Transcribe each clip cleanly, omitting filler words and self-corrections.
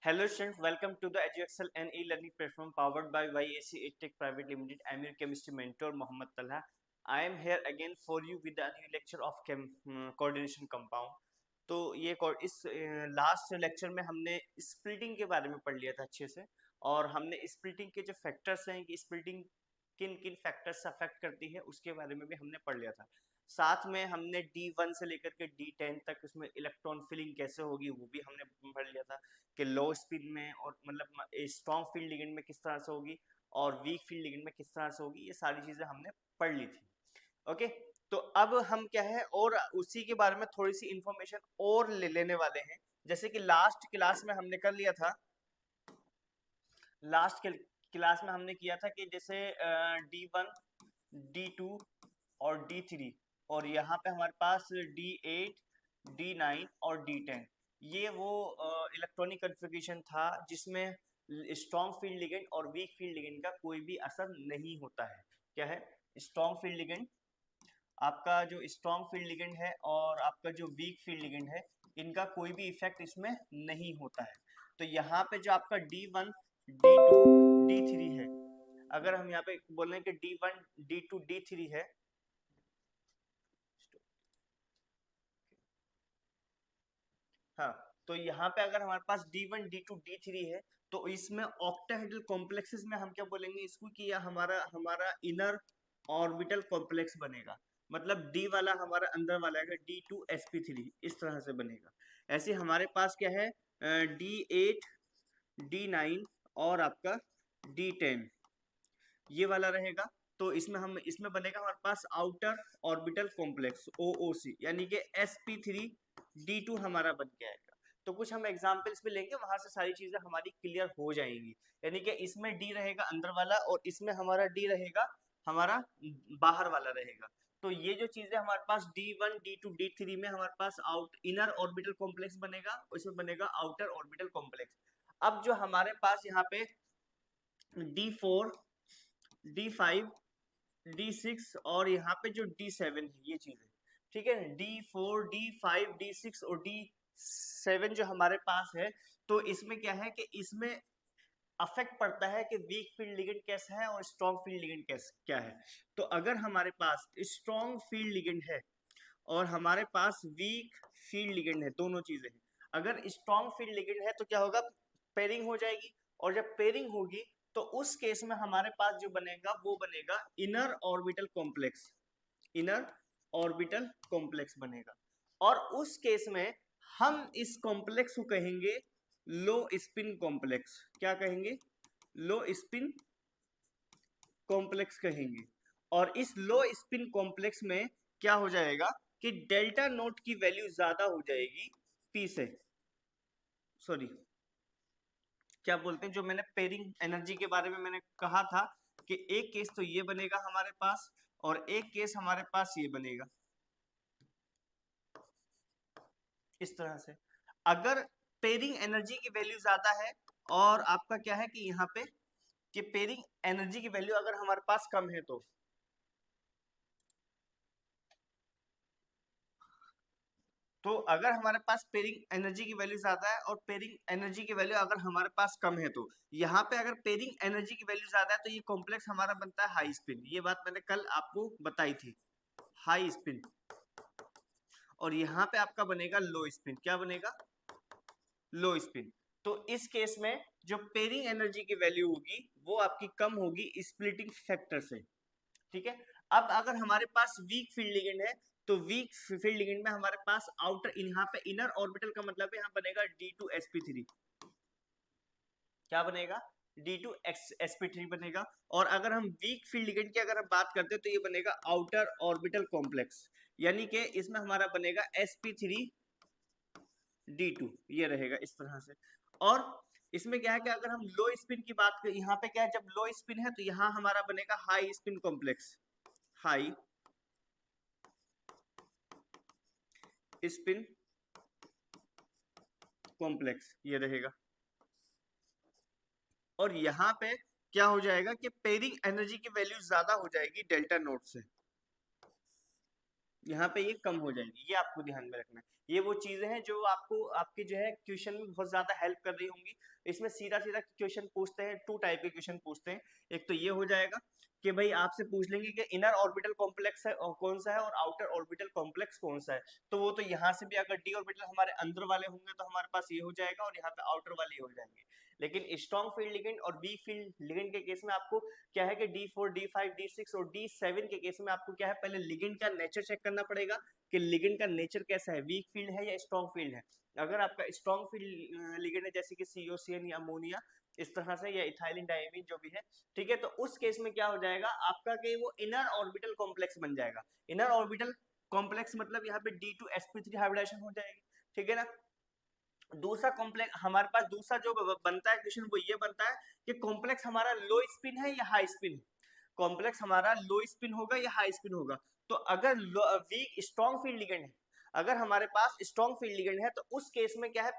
Hello students, welcome to the EduExcel and e-learning platform powered by YAC EdTech Private Limited. I am your chemistry mentor Mohammad Talha. I am here again for you with a new lecture of coordination compound. तो ये इस last lecture में हमने splitting के बारे में पढ़ लिया था अच्छे से, और हमने स्प्लिटिंग के जो फैक्टर्स हैं कि स्प्लिटिंग किन किन फैक्टर्स से अफेक्ट करती है उसके बारे में भी हमने पढ़ लिया था। साथ में हमने D1 से लेकर के D10 तक उसमें इलेक्ट्रॉन फिलिंग कैसे होगी वो भी हमने पढ़ लिया था कि लो स्पीड में और मतलब स्ट्रॉन्ग फील्ड लिगेंड में किस तरह से होगी और वीक फील्ड लिगेंड में किस तरह से होगी, ये सारी चीज़ें हमने पढ़ ली थी। ओके, तो अब हम क्या है और उसी के बारे में थोड़ी सी इंफॉर्मेशन और ले लेने वाले हैं। जैसे कि लास्ट क्लास में हमने कर लिया था, लास्ट क्लास में हमने किया था कि जैसे D1, D2 और D3, और यहाँ पे हमारे पास D8, D9 और D10, ये वो इलेक्ट्रॉनिक कॉन्फ़िगरेशन था जिसमें स्ट्रॉन्ग फील्ड लिगेंड और वीक फील्ड लिगेंड का कोई भी असर नहीं होता है। क्या है? स्ट्रॉन्ग फील्ड लिगेंड, आपका जो स्ट्रॉन्ग फील्ड लिगेंड है और आपका जो वीक फील्ड लिगेंड है, इनका कोई भी इफेक्ट इसमें नहीं होता है। तो यहाँ पे जो आपका D1, D2, D3 है, अगर हम यहाँ पे बोल रहे हैं कि D1, D2, D3 है, हाँ, तो यहाँ पे अगर हमारे पास D1, D2, D3 है, तो इसमें ऑक्टाहेड्रल कॉम्प्लेक्सेस में हम क्या बोलेंगे इसको कि यह हमारा हमारा इनर ऑर्बिटल कॉम्प्लेक्स बनेगा। मतलब D वाला हमारा अंदर वाला है D2sp3, इस तरह से बनेगा। ऐसे हमारे पास क्या है D8, D9 और आपका D10, ये वाला रहेगा। तो इसमें बनेगा हमारे पास आउटर ऑर्बिटल कॉम्प्लेक्स OOC, यानी कि sp3d2 हमारा बन के आएगा। तो कुछ हम एग्जांपल्स भी लेंगे, वहां से सारी चीजें हमारी क्लियर हो जाएंगी। यानी कि इसमें D रहेगा अंदर वाला और इसमें हमारा D रहेगा हमारा बाहर वाला रहेगा। तो ये जो चीजें हमारे पास D1, D2, D3 में हमारे pass out inner orbital complex बनेगा, इसमें बनेगा आउटर ऑर्बिटल कॉम्प्लेक्स। अब जो हमारे पास यहाँ पे D4, D5, D6 और यहाँ पे जो D7 है, ये चीजें ठीक है। D4, D5, D6 और D7 जो हमारे पास है, तो इसमें क्या है कि इसमें अफेक्ट पड़ता है कि वीक फील्ड लिगेंड कैसा है और स्ट्रॉन्ग फील्ड लिगेंड कैसा क्या है। तो अगर हमारे पास स्ट्रॉन्ग फील्ड लिगेंड है और हमारे पास वीक फील्ड लिगेंड है, दोनों चीजें हैं। अगर स्ट्रॉन्ग फील्ड लिगेंड है तो क्या होगा, पेयरिंग हो जाएगी, और जब पेयरिंग होगी तो उस केस में हमारे पास जो बनेगा वो बनेगा inner orbital complex, inner orbital complex बनेगा। और उस केस में हम इस कॉम्प्लेक्स को कहेंगे लो स्पिन कॉम्प्लेक्स। क्या कहेंगे? लो स्पिन कॉम्प्लेक्स कहेंगे। और इस लो स्पिन कॉम्प्लेक्स में क्या हो जाएगा कि डेल्टा नोट की वैल्यू ज्यादा हो जाएगी पी से, सॉरी क्या बोलते हैं, जो मैंने पेयरिंग एनर्जी के बारे में मैंने कहा था कि एक केस तो ये बनेगा हमारे पास और एक केस हमारे पास ये बनेगा इस तरह से। अगर पेयरिंग एनर्जी की वैल्यू ज्यादा है और आपका क्या है कि यहाँ पे कि पेयरिंग एनर्जी की वैल्यू अगर हमारे पास कम है, तो अगर हमारे पास पेयरिंग एनर्जी की वैल्यू ज्यादा है और पेयरिंग एनर्जी की वैल्यू अगर हमारे पास कम है, तो यहाँ पे अगर पेयरिंग एनर्जी की वैल्यू ज्यादा है तो ये कॉम्प्लेक्स हमारा बनता है हाई स्पिन। ये बात मैंने कल आपको बताई थी, हाई स्पिन। और यहाँ पे आपका बनेगा लो स्पिन। क्या बनेगा? लो स्पिन। तो इस केस में जो पेयरिंग एनर्जी की वैल्यू होगी वो आपकी कम होगी स्प्लिटिंग फैक्टर से। ठीक है। अब अगर हमारे पास वीक फील्ड लिगेंड है, तो वीक फील्ड लिगेंड में हमारे पास आउटर यहाँ पे इनर ऑर्बिटल का मतलब है यहाँ बनेगा D2sp3। क्या बनेगा? D2sp3 बनेगा। और अगर हम वीक फील्ड लिगेंड की अगर हम बात करते हैं तो ये बनेगा आउटर ऑर्बिटल कॉम्प्लेक्स, यानी कि इसमें हमारा बनेगा sp3d2, ये रहेगा इस तरह से। और इसमें क्या है कि अगर हम लो स्पिन की बात करें, यहाँ पे क्या है, जब लो स्पिन है तो यहाँ हमारा बनेगा high spin complex, high spin complex, ये रहेगा। और यहाँ पे क्या हो जाएगा कि पेयरिंग एनर्जी की वैल्यू ज्यादा हो जाएगी डेल्टा नोट से, यहाँ पे ये कम हो जाएगी, ये आपको ध्यान में रखना है। ये वो चीजें हैं जो आपको आपके जो है क्वेश्चन में बहुत ज्यादा हेल्प कर रही होंगी। इसमें सीधा सीधा क्वेश्चन पूछते हैं, टू टाइप के क्वेश्चन पूछते हैं। एक तो ये हो जाएगा कि भाई आपसे पूछ लेंगे कि इनर ऑर्बिटल कॉम्प्लेक्स है और कौन सा है और आउटर ऑर्बिटल कॉम्प्लेक्स कौन सा है। तो वो तो यहाँ से भी अगर डी ऑर्बिटल हमारे अंदर वाले होंगे तो हमारे पास ये हो जाएगा और यहाँ पे आउटर वाले हो जाएंगे। लेकिन स्ट्रॉन्ग फील्ड लिगेंड और वीक फील्ड लिगेंड के केस में आपको क्या है कि D4, D5, D6 और D7 के केस में आपको क्या है, पहले लिगेंड का नेचर चेक करना पड़ेगा कि लिगेंड का नेचर कैसा है, वीक फील्ड है या स्ट्रॉन्ग फील्ड है। अगर आपका स्ट्रॉन्ग फील्ड लिगेंड है जैसे कि COCN या अमोनिया इस तरह से, या इथाइलिन डायमीन जो भी है, ठीक है, तो उस केस में क्या हो जाएगा आपका कि वो इनर ऑर्बिटल कॉम्प्लेक्स बन जाएगा। इनर ऑर्बिटल कॉम्प्लेक्स मतलब यहाँ पे D2sp3 हाइब्रिडाइजेशन हो जाएगी, ठीक है ना। दूसरा कॉम्प्लेक्स हमारे पास दूसरा जो बनता है क्वेश्चन वो ये बनता है कि कॉम्प्लेक्स हमारा लो स्पिन है या हाई स्पिन है। कॉम्प्लेक्स हमारा लो स्पिन होगा या हाई स्पिन होगा। तो अगर वीक स्ट्रॉन्ग फील्ड लिगेंड है, अगर हमारे पास स्ट्रॉन्ग फील्ड लिगेंड है तो उस केस में क्या है,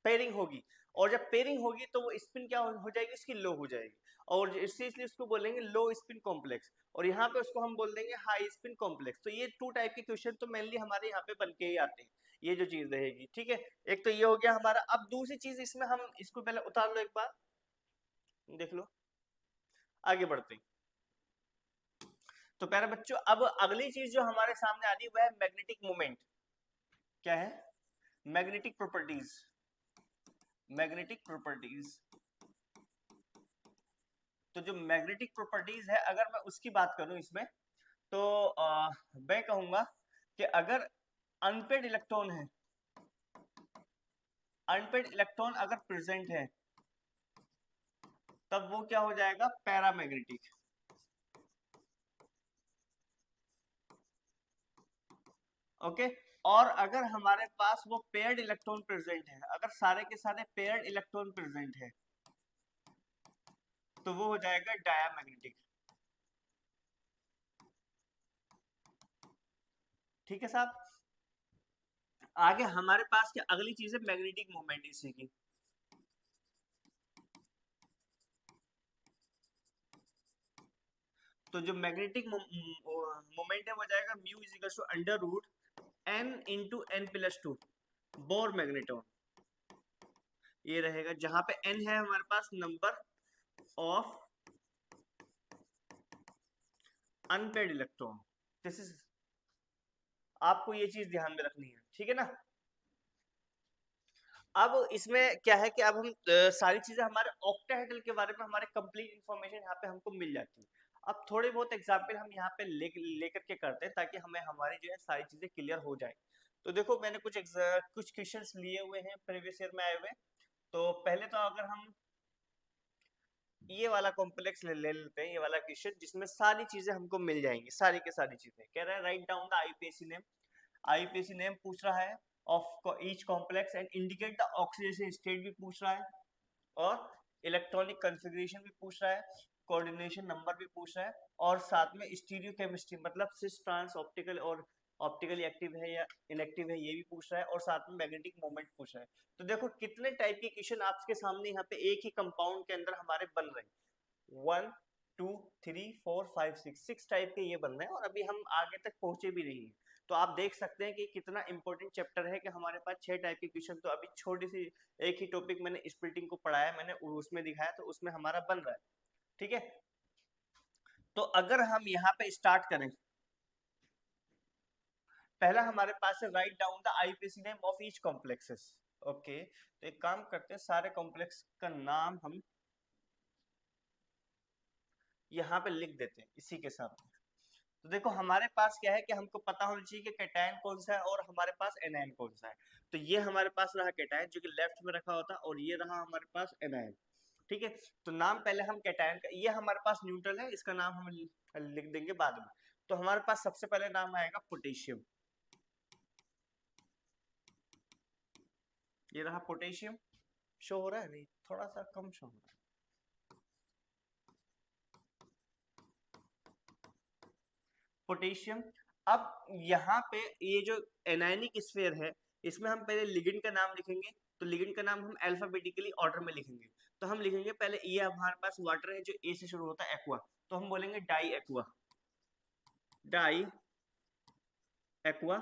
पेयरिंग होगी। और जब पेयरिंग होगी तो वो स्पिन क्या हो जाएगी, इसकी लो हो जाएगी। और इसलिए इसको बोलेंगे लो स्पिन कॉम्प्लेक्स, और यहाँ पे उसको हम बोल देंगे हाई स्पिन कॉम्प्लेक्स। तो ये टू टाइप के क्वेश्चन तो मेनली हमारे यहाँ पे बन के ही आते हैं, ये जो चीज रहेगी, ठीक है। एक तो ये हो गया हमारा। अब दूसरी चीज इसमें हम इसको पहले उतार लो, एक बार देख लो, आगे बढ़ते हैं। तो प्यारे बच्चों अब अगली चीज जो हमारे सामने आ रही है वह है मैग्नेटिक मोमेंट। क्या है, मैग्नेटिक प्रॉपर्टीज। मैग्नेटिक प्रॉपर्टीज, तो जो मैग्नेटिक प्रॉपर्टीज है अगर मैं उसकी बात करूं इसमें, तो मैं कहूंगा कि अगर अनपेड इलेक्ट्रॉन है, अनपेड इलेक्ट्रॉन अगर प्रेजेंट है तब वो क्या हो जाएगा, पैरामैग्नेटिक। ओके। और अगर हमारे पास वो पेयर्ड इलेक्ट्रॉन प्रेजेंट है, अगर सारे के सारे पेयर्ड इलेक्ट्रॉन प्रेजेंट है तो वो हो जाएगा डायामैग्नेटिक। ठीक है साहब। आगे हमारे पास क्या अगली चीज है, मैग्नेटिक मोमेंट इसी की। तो जो मैग्नेटिक मोमेंट है वो जाएगा mu is equal to under root n into n plus two Bohr magneton. ये रहेगा जहां पे n है हमारे पास number of unpaired electron. This is, आपको ये चीज ध्यान में रखनी है, ठीक है ना। अब इसमें क्या है कि अब हम सारी चीजें हमारे ऑक्टाहेड्रल के बारे में हमारे कंप्लीट इंफॉर्मेशन यहाँ पे हमको मिल जाती है। अब थोड़े बहुत एग्जाम्पल हम यहाँ पे लेकर के करते हैं ताकि हमें हमारी जो है सारी चीजें क्लियर हो जाए। तो देखो मैंने कुछ क्वेश्चंस लिए हुए हैं प्रीवियस ईयर में आए हुए। तो पहले तो अगर हम ये वाला कॉम्प्लेक्स ले लेते हैं, ये वाला क्वेश्चन जिसमें सारी चीजें हमको मिल जाएंगी, सारी के सारी चीजें कह रहा है write down the IUPAC name. IUPAC name पूछ रहा है of each complex and indicate the oxidation state भी पूछ रहा है, और इलेक्ट्रॉनिक कॉन्फ़िगरेशन भी पूछ रहा है, कोऑर्डिनेशन नंबर भी पूछ रहा है, और साथ में स्टीरियो केमिस्ट्री मतलब सिस ट्रांस ऑप्टिकल और ऑप्टिकली एक्टिव है या इनएक्टिव है ये भी पूछ रहा है, और साथ में मैग्नेटिक मोमेंट पूछ रहा है। तो देखो कितने टाइप के क्वेश्चन आपके सामने यहाँ पे एक ही कंपाउंड के अंदर हमारे बन रहे हैं। 1 2 3 4 5 6 टाइप के ये बन रहे हैं, और अभी हम आगे तक पहुंचे भी नहीं है। तो आप देख सकते हैं कि कितना इंपॉर्टेंट चैप्टर है कि हमारे पास 6 टाइप के क्वेश्चन, तो अभी छोटी सी एक ही टॉपिक मैंने स्प्लिटिंग को पढ़ाया, मैंने उसमें दिखाया, तो उसमें हमारा बन रहा है, ठीक है। तो अगर हम यहाँ पे स्टार्ट करें, पहला हमारे पास है write down the IPC name of each complexes. Okay, तो एक काम करते हैं सारे कॉम्प्लेक्स का नाम हम यहाँ पे लिख देते हैं इसी के साथ। तो देखो हमारे पास क्या है कि हमको पता होना चाहिए कि कैटायन कौन सा है और हमारे पास एनायन कौन सा है। तो ये हमारे पास रहा कैटायन जो कि लेफ्ट में रखा होता है, और ये रहा हमारे पास एनायन, ठीक है। तो नाम पहले हम कैटायन का, ये हमारे पास न्यूट्रल है, इसका नाम हम लिख देंगे बाद में। तो हमारे पास सबसे पहले नाम आएगा पोटेशियम। ये रहा पोटेशियम, शो हो रहा है, नहीं थोड़ा सा कम शो हो रहा है। पोटेशियम। अब यहाँ पे ये जो एनायनिक स्फीयर है इसमें हम पहले लिगेंड का नाम लिखेंगे। तो लिगेंड का नाम हम अल्फाबेटिकली ऑर्डर में लिखेंगे। तो हम लिखेंगे पहले, ये हमारे पास वाटर है जो ए से शुरू होता है, एक्वा, तो हम बोलेंगे डाई एक्वा। डाई एक्वा,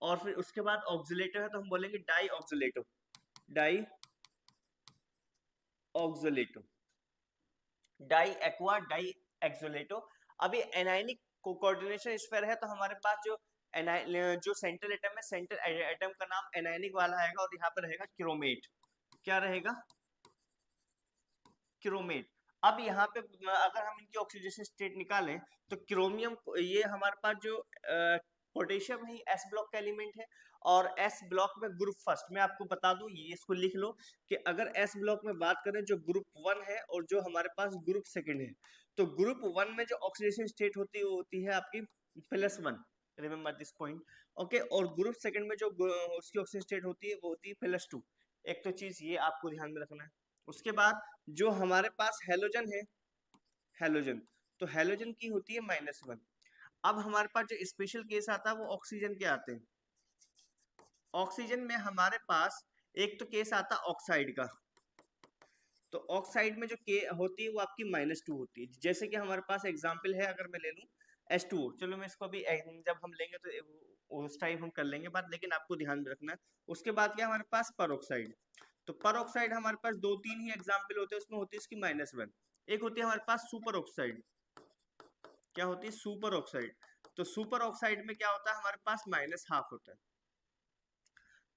और फिर उसके बाद ऑक्सीलेटो है तो हम बोलेंगे di oxalato, di oxalato, di aqua, di oxalato. अभी एनायनिक कोऑर्डिनेशन स्फीयर है तो हमारे पास जो सेंट्रल एटम है, सेंट्रल एटम का नाम एनायनिक वाला आएगा और यहाँ पे रहेगा क्रोमेट। क्या रहेगा? क्रोमेट। अब यहाँ पे अगर हम इनकी ऑक्सीडेशन स्टेट निकालें तो क्रोमियम, ये हमारे पास जो पोटेशियम है एस ब्लॉक का एलिमेंट है, और एस ब्लॉक में ग्रुप फर्स्ट, मैं आपको बता दूं, ये इसको लिख लो कि अगर एस ब्लॉक में बात करें जो ग्रुप वन है और जो हमारे पास ग्रुप सेकंड है, तो ग्रुप वन में जो ऑक्सीडेशन स्टेट होती है वो होती है आपकी +1, रिमेंबर दिस पॉइंट, ओके। और ग्रुप सेकंड में जो उसकी ऑक्सीडेशन स्टेट होती है वो होती है +2। एक तो चीज ये आपको ध्यान में रखना है। उसके बाद जो हमारे पास हेलोजन है, हेलोजन, तो हेलोजन की होती है -1। अब हमारे पास जो स्पेशल केस आता है वो ऑक्सीजन के आते हैं। ऑक्सीजन में हमारे पास एक तो केस आता है ऑक्साइड का, तो ऑक्साइड में जो के होती है वो आपकी -2 होती है। जैसे कि हमारे पास एग्जांपल है, अगर मैं ले लूं H2O, चलो मैं इसको अभी जब हम लेंगे तो उस टाइम हम कर लेंगे बात, लेकिन आपको ध्यान में रखना है। उसके बाद क्या हमारे पास परऑक्साइड, तो परऑक्साइड हमारे पास 2-3 ही एग्जाम्पल होते हैं, उसमें होती है इसकी -1। एक होती है हमारे पास सुपर ऑक्साइड, क्या होती है? Super oxide. तो सुपर ऑक्साइड में क्या होता है हमारे पास -½ होता है।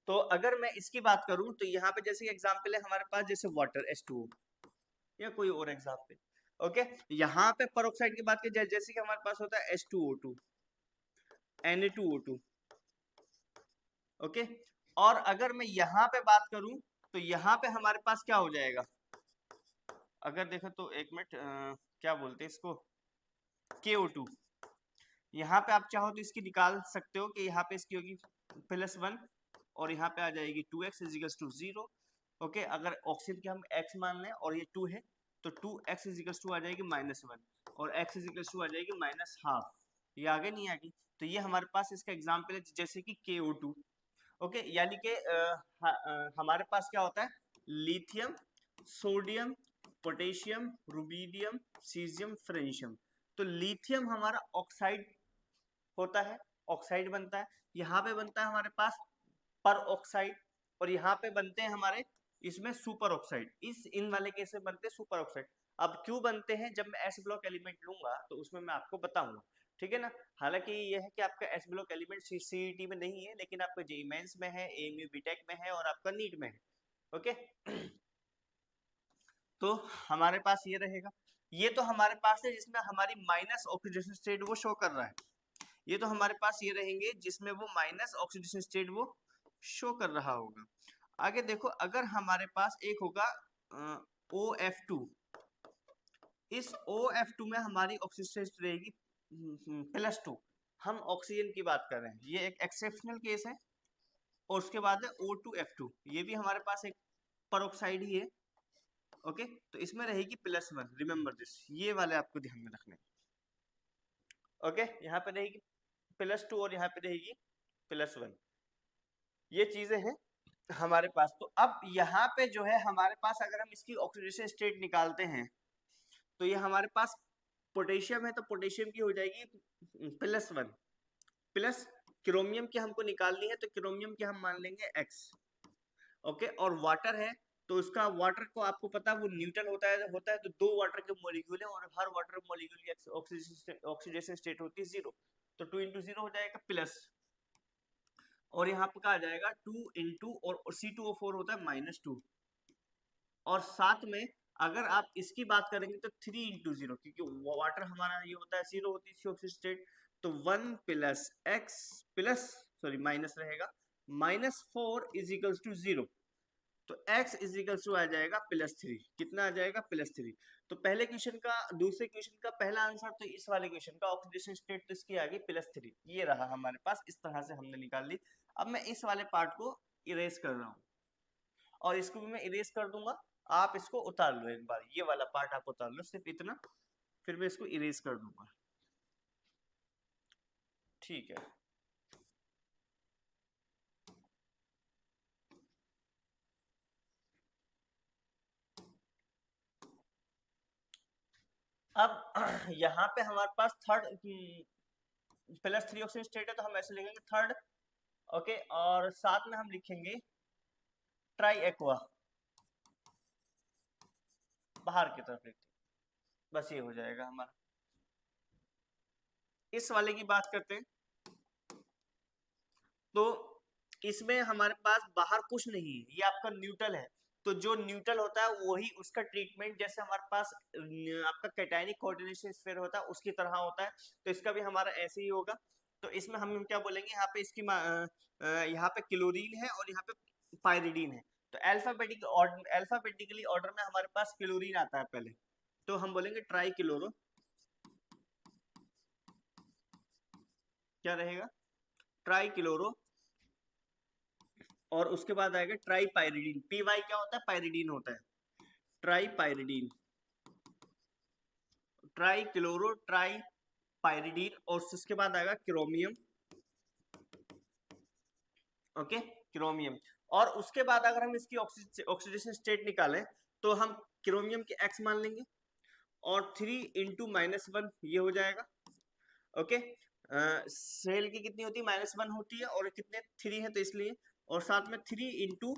तो अगर मैं इसकी बात करूं तो यहाँ पे जैसे एग्जाम्पल है हमारे पास, जैसे वाटर H2O या कोई और एग्जाम्पल, ओके। यहाँ पे परऑक्साइड की बात की जाए, जैसे कि हमारे पास होता है H2O2, Na2O2, ओके। और अगर मैं यहाँ पे बात करूं तो यहाँ पे हमारे पास क्या हो जाएगा, अगर देखो तो एक मिनट, क्या बोलते हैं इसको, KO2। यहाँ पे आप चाहो तो इसकी निकाल सकते हो कि यहाँ पे इसकी होगी +1 और यहाँ पे आ जाएगी 2x = 0, ओके। अगर ऑक्सीजन की हम x मान लें और ये 2 है तो 2x = आ जाएगी -1 और x = आ जाएगी -½ ये आगे नहीं आएगी। तो ये हमारे पास इसका एग्जाम्पल है, जैसे कि KO2, ओके। यानी कि हमारे पास क्या होता है, lithium, sodium, potassium, rubidium, caesium, francium. तो लिथियम हमारा ऑक्साइड होता है, ऑक्साइड बनता है। यहाँ पे बनता है हमारे पास पर ऑक्साइड, और यहाँ पे बनते हैं हमारे इसमें सुपर ऑक्साइड। इस इन वाले केस में बनते हैं सुपर ऑक्साइड। अब क्यों बनते हैं, जब मैं एस ब्लॉक एलिमेंट लूंगा तो उसमें मैं आपको बताऊंगा, ठीक है ना। हालांकि ये है कि आपका एस ब्लॉक एलिमेंट सीईटी में नहीं है, लेकिन आपका जेईई मेंस में है, एएमयू बीटेक में है और आपका नीट में है, ओके। तो हमारे पास ये रहेगा, ये तो हमारे पास है जिसमें हमारी माइनस ऑक्सीडेशन स्टेट वो शो कर रहा है। ये तो हमारे पास ये रहेंगे जिसमें वो माइनस ऑक्सीडेशन स्टेट वो शो कर रहा होगा। आगे देखो, अगर हमारे पास एक होगा OF2, इस OF2 में हमारी ऑक्सीडेशन स्टेट रहेगी +2। हम ऑक्सीजन की बात कर रहे हैं, ये एक एक्सेप्शनल केस है। और उसके बाद है O2F2, ये भी हमारे पास एक परऑक्साइड ही है, ओके। तो इसमें रहेगी +1, रिमेंबर दिस, ये वाले आपको ध्यान में रखने, ओके। यहाँ पे रहेगी +2 और यहाँ पे रहेगी +1, ये चीजें हैं हमारे पास। तो अब यहाँ पे जो है हमारे पास, अगर हम इसकी ऑक्सीडेशन स्टेट निकालते हैं तो ये हमारे पास पोटेशियम है तो पोटेशियम की हो जाएगी +1, प्लस क्रोमियम की हमको निकालनी है तो क्रोमियम की हम मान लेंगे x, ओके। और वाटर है तो उसका, वाटर को आपको पता है वो न्यूट्रल होता है तो 2 वाटर के मॉलिक्यूल है और हर वाटर मॉलिक्यूल की ऑक्सीडेशन स्टेट होती है 0, तो 2 × 0 हो जाएगा प्लस, और यहाँ पे कहा जाएगा 2 × और C2O4 होता है -2, और साथ में अगर आप इसकी बात करेंगे तो 3 × 0, क्योंकि वाटर हमारा ये होता है 0 होती है ऑक्सीजन स्टेट, तो 1 + x प्लस, सॉरी माइनस रहेगा, -4 = 0, तो x आ जाएगा +3, कितना आ जाएगा +3। तो पहले क्वेश्चन का, दूसरे क्वेश्चन का पहला आंसर, तो इस वाले क्वेश्चन का ऑक्सीडेशन स्टेट तो इसकी आ गई +3, ये रहा हमारे पास, इस तरह से हमने निकाल ली। अब मैं इस वाले पार्ट को इरेज कर रहा हूँ और इसको भी मैं इरेज कर दूंगा, आप इसको उतार लो एक बार, ये वाला पार्ट आप उतार लो, सिर्फ इतना, फिर मैं इसको इरेज कर दूंगा, ठीक है। अब यहाँ पे हमारे पास थर्ड +3 ऑक्सीजन स्टेट है तो हम ऐसे लिखेंगे थर्ड। ओके, और साथ में हम लिखेंगे ट्राई एक्वा, बाहर की तरफ लिखते, बस ये हो जाएगा हमारा। इस वाले की बात करते हैं, तो इसमें हमारे पास बाहर कुछ नहीं है, ये आपका न्यूट्रल है। तो जो न्यूट्रल होता है वही उसका ट्रीटमेंट, जैसे हमारे पास आपका कैटायनिक कोऑर्डिनेशन स्फीयर होता है उसकी तरह होता है, तो इसका भी हमारा ऐसे ही होगा। तो इसमें हम क्या बोलेंगे, यहाँ पे इसकी यहाँ पे क्लोरीन है और यहाँ पे पायरिडीन है। तो अल्फाबेटिकली ऑर्डर में हमारे पास क्लोरीन आता है पहले, तो हम बोलेंगे ट्राई क्लोरो, क्या रहेगा, ट्राई क्लोरो, और उसके बाद आएगा ट्राई पायरिडीन। पी वाई क्या होता है, पायरिडीन होता है, try pyridine, try chloro try pyridine, और उसके बाद आएगा क्रोमियम। Okay, chromium. और उसके बाद अगर हम इसकी ऑक्सीडेशन स्टेट निकालें तो हम क्रोमियम के एक्स मान लेंगे, और 3 × -1 ये हो जाएगा। ओके, सेल की कितनी होती है, -1 होती है, और कितने 3 है तो इसलिए, और साथ में 3 ×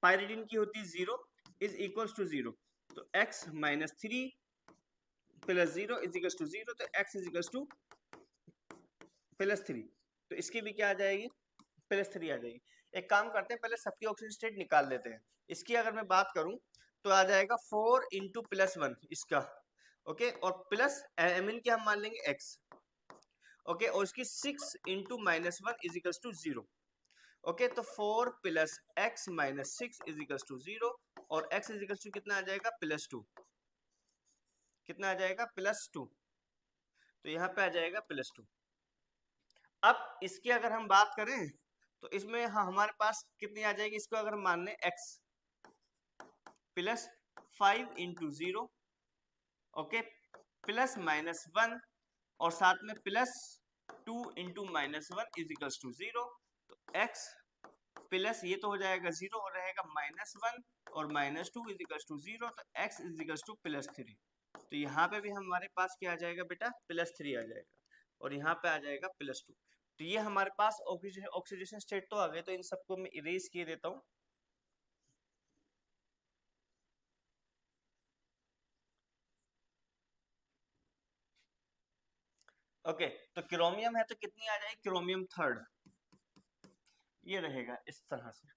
पायरिडीन की होती है 0 इज इक्वल्स टू 0, तो x -3 + 0 इज इक्वल्स टू 0, तो x इज इक्वल्स टू +3, तो इसकी भी क्या आ जाएगी, +3 आ जाएगी। एक काम करते हैं, पहले सबकी ऑक्सीजन स्टेट निकाल लेते हैं। इसकी अगर मैं बात करूं तो आ जाएगा 4 × +1 इसका। ओके, और प्लस एमिन की हम मान लेंगे x। ओके, और इसकी 6 × -1 इज इक्वल्स टू 0। ओके, तो 4 + x - 6 इज इक्वल्स टू 0, और x इज इक्वल्स टू कितना आ जाएगा, +2, कितना आ जाएगा, +2, तो यहाँ पे आ जाएगा +2। अब इसकी अगर हम बात करें तो इसमें हमारे पास कितनी आ जाएगी, इसको अगर मान लें x +5 × 0, ओके, +-1, और साथ में +2 × -1 इज इक्वल्स टू 0, तो x प्लस ये तो हो जाएगा 0 और रहेगा -1 और -2 इज इक्वल्स टू 0, तो x इज इक्वल्स टू +3। तो यहाँ पे भी हमारे पास क्या आ जाएगा बेटा, +3 आ जाएगा, और यहाँ पे आ जाएगा +2। तो ये हमारे पास ऑक्सीडेशन स्टेट तो आ गए, तो इन सबको मैं इरेज किए देता हूँ। ओके, तो क्रोमियम है तो कितनी आ जाएगी, क्रोमियम थर्ड, ये रहेगा इस तरह से।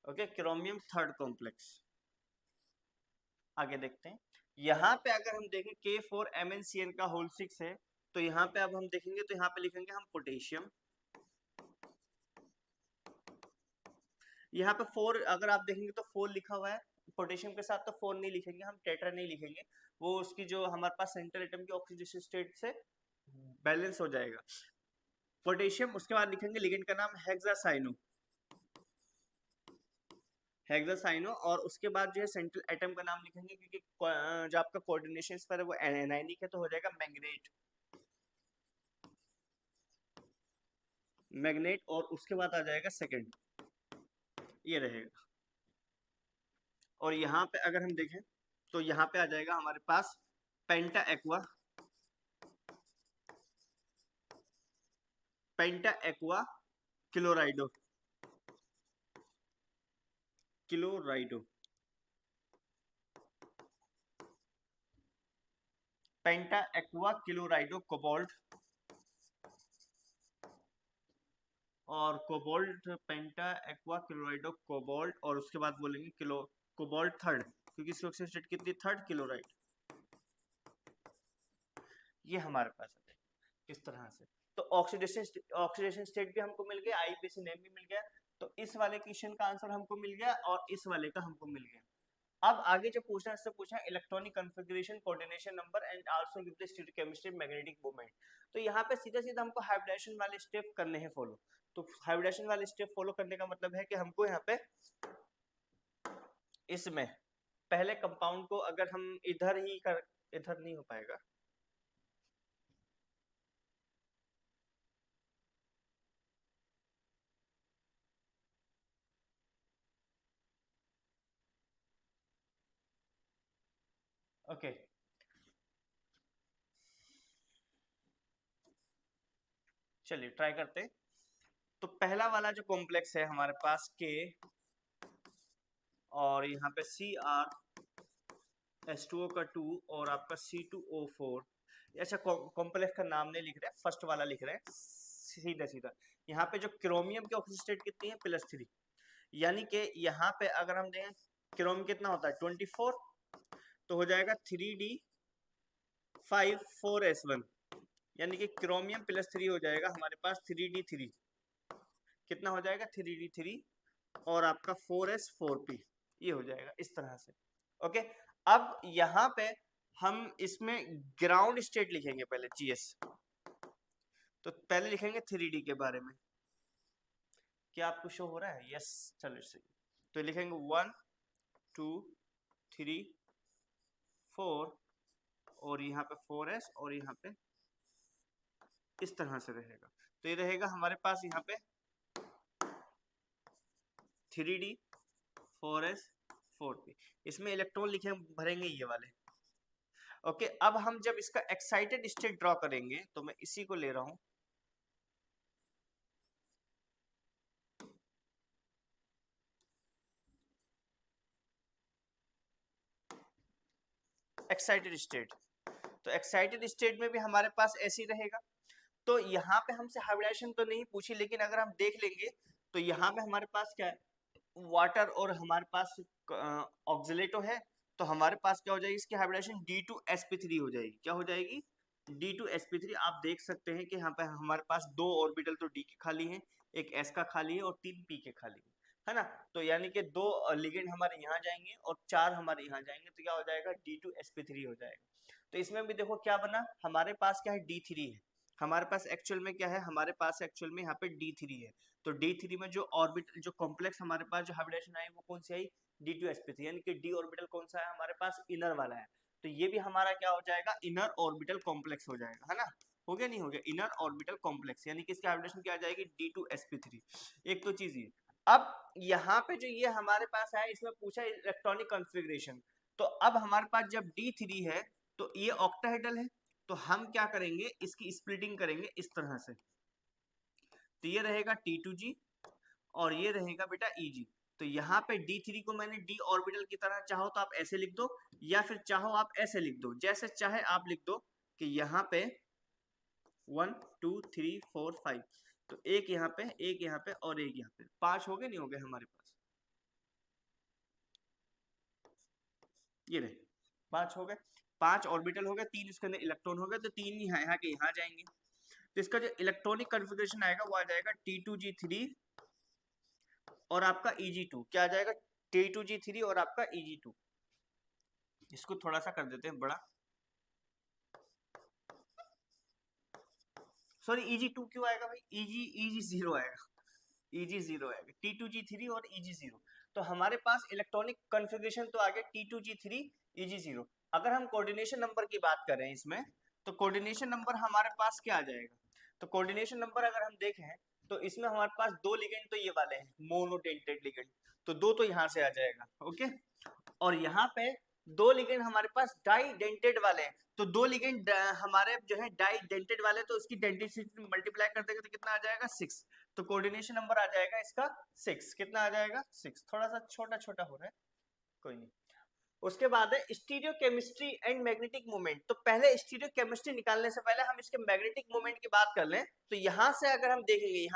Okay, chromium third complex. आगे देखते हैं, यहाँ पे अगर हम देखें K4MnCl का होल 6 है, तो यहाँ पे अब हम देखेंगे तो यहाँ पे लिखेंगे हम पोटेशियम। यहाँ पे 4 अगर आप देखेंगे तो 4 लिखा हुआ है, पोटेशियम के साथ तो 4 नहीं लिखेंगे हम, टेट्रा नहीं लिखेंगे, वो उसकी जो हमारे पास सेंटर एटम की ऑक्सीडेशन स्टेट से बैलेंस हो जाएगा। पोटेशियम, उसके बाद लिखेंगे लिगेंड का नाम हेक्सासाइनो, हेक्सासाइनो, और उसके बाद जो है सेंट्रल एटम का नाम लिखेंगे, क्योंकि जो आपका कोऑर्डिनेशन पर है वो एनायनिक है, तो हो जाएगा मैग्नेट, मैग्नेट, और उसके बाद आ जाएगा सेकंड, ये रहेगा। और यहाँ पे अगर हम देखें तो यहाँ पे आ जाएगा हमारे पास पेंटा एक्वा, पेंटा एक्वा क्लोराइडो, क्लोराइडो, पेंटा एक्वा क्लोराइडो कोबाल्ट, और कोबाल्ट पेंटा एक्वा क्लोराइडो कोबाल्ट, और उसके बाद बोलेंगे किलो कोबाल्ट थर्ड, क्योंकि इसकी ऑक्सीजन स्टेट कितनी, थर्ड क्लोराइड। ये हमारे पास है किस तरह से। तो ऑक्सीडेशन स्टेट भी हमको मिल गया, आईपीसी नेम भी मिल गया, तो इस वाले क्वेश्चन का आंसर हमको मिल गया और इस वाले का हमको मिल गया। अब आगे जो पूछना है इससे पूछा electronic configuration, coordination number and also give the stereochemistry magnetic moment. तो यहाँ पे सीधा सीधा हमको हाइब्रिडेशन वाले स्टेप करने हैं फॉलो। तो हाइब्रिडेशन वाले स्टेप फॉलो करने का मतलब है कि हमको यहाँ पे इसमें पहले कंपाउंड को अगर हम इधर ही कर, इधर नहीं हो पाएगा, ओके चलिए ट्राई करते हैं। तो पहला वाला जो कॉम्प्लेक्स है हमारे पास के, और यहाँ पे CrH2O का 2 और आपका C2O4। अच्छा, कॉम्प्लेक्स का नाम नहीं लिख रहे, फर्स्ट वाला लिख रहे हैं सीधा सीधा। यहाँ पे जो क्रोमियम की ऑक्सीजन स्टेट कितनी है, +3, यानी कि यहाँ पे अगर हम देखें क्रोम कितना होता है 24, तो हो जाएगा 3d5 4s1, यानी कि क्रोमियम +3 हो जाएगा हमारे पास 3d3, कितना हो जाएगा 3d3, और आपका 4s4p, ये हो जाएगा इस तरह से। ओके, अब यहाँ पे हम इसमें ग्राउंड स्टेट लिखेंगे पहले, GS। तो पहले लिखेंगे 3d के बारे में। क्या आपको शो हो रहा है? यस, चलो सही। तो लिखेंगे 1 2 3 4, और यहाँ पे 4s, और यहाँ पे इस तरह से रहेगा। तो ये रहेगा हमारे पास यहाँ पे 3d 4s 4p। इसमें इलेक्ट्रॉन लिखे भरेंगे ये वाले। ओके, अब हम जब इसका एक्साइटेड स्टेट ड्रॉ करेंगे, तो मैं इसी को ले रहा हूं, एक्साइटेड स्टेट। तो एक्साइटेड स्टेट में भी हमारे पास ऐसे ही रहेगा। तो यहाँ पे हमसे हाइब्रिडाइजेशन तो नहीं पूछी, लेकिन अगर हम देख लेंगे तो यहाँ पे हमारे पास क्या है, वाटर, और हमारे पास ऑक्सीलेटो है। तो हमारे पास क्या हो जाएगी इसकी हाइब्रिडाइजेशन, D2sp3 हो जाएगी। क्या हो जाएगी? D2sp3। आप देख सकते हैं कि यहाँ पे हमारे पास 2 ऑर्बिटल तो D के खाली हैं, एक S का खाली है, और 3 P के खाली है ना। तो यानी कि 2 लिगेंड हमारे यहाँ जाएंगे और 4 हमारे यहाँ जाएंगे, तो क्या हो जाएगा, D2sp3 हो जाएगा। तो इसमें भी देखो क्या बना, हमारे पास क्या है, D3 है। हमारे पास एक्चुअल में क्या है, हमारे पास एक्चुअल में यहाँ पे D3 है। तो D3 में जो ऑर्बिटल, जो कॉम्प्लेक्स हमारे पास जो हाइब्रिडेशन आई, वो कौन सी आई, D2sp3, यानी कि D ऑर्बिटल कौन सा है हमारे पास, इनर वाला है। तो ये भी हमारा क्या हो जाएगा, इनर ऑर्बिटल कॉम्प्लेक्स हो जाएगा, है ना। हो गया, नहीं हो गया, इनर ऑर्बिटल कॉम्प्लेक्स, यानी कि इसकी हाइब्रिडेशन क्या आ जाएगी, D2sp3। एक तो चीज ये। अब यहाँ पे जो ये हमारे पास है, इसमें पूछा इलेक्ट्रॉनिक कॉन्फ़िगरेशन। तो अब हमारे पास जब D3 है, तो ये ऑक्टाहेड्रल है। तो हम क्या करेंगे, इसकी स्प्लिटिंग करेंगे इस तरह से। तो ये रहेगा T2g, और ये रहेगा बेटा Eg। तो यहाँ पे D3 को मैंने D ऑर्बिटल की तरह, चाहो तो आप ऐसे लिख दो, या फिर चाहो आप ऐसे लिख दो, जैसे चाहे आप लिख दो कि यहाँ पे 1 2 3 4 5। तो एक यहाँ पे, एक यहाँ पे, और एक यहाँ पे, 5 हो गए, नहीं हो गए हमारे पास, ये रहे 5 हो गए। 5 ऑर्बिटल हो गए, 3 इसके अंदर इलेक्ट्रॉन हो गए, तो 3 यहाँ के यहाँ जाएंगे। तो इसका जो इलेक्ट्रॉनिक कन्फिग्रेशन आएगा वो आ जाएगा T2g3 और आपका Eg2। क्या आ जाएगा, T2g3 और आपका Eg2। इसको थोड़ा सा कर देते हैं बड़ा, सॉरी Eg2 क्यों आएगा भाई, Eg0 आएगा, Eg0 आएगा, T2g3 और Eg0। तो हमारे पास इलेक्ट्रॉनिक कन्फिग्रेशन तो आ गया T2g3 Eg0। अगर हम कोऑर्डिनेशन नंबर की बात करें इसमें, तो कोऑर्डिनेशन नंबर हमारे पास क्या आ जाएगा, तो कोऑर्डिनेशन नंबर अगर हम देखें, तो इसमें हमारे पास 2 लिगेंड तो ये वाले हैं, मोनोडेंटेड लिगेंड, तो 2 तो यहाँ से आ जाएगा। ओके, और यहाँ पे 2 लिगेंड हमारे पास डाइडेंटेड वाले हैं। तो 2 लिगेंड हमारे जो है डाइडेंटेड वाले, तो इसकी डेंसिटी मल्टीप्लाई कर देंगे तो कितना आ जाएगा, 6। तो कोऑर्डिनेशन नंबर आ जाएगा इसका 6। कितना आ जाएगा, 6। थोड़ा सा छोटा छोटा हो रहा है, कोई नहीं। उसके बाद है stereo chemistry and magnetic moment. तो पहले स्टीरियो केमिस्ट्री निकालने से पहले हम इसके मैग्नेटिक मोमेंट की बात कर लें। तो यहाँ से अगर हम देखेंगे,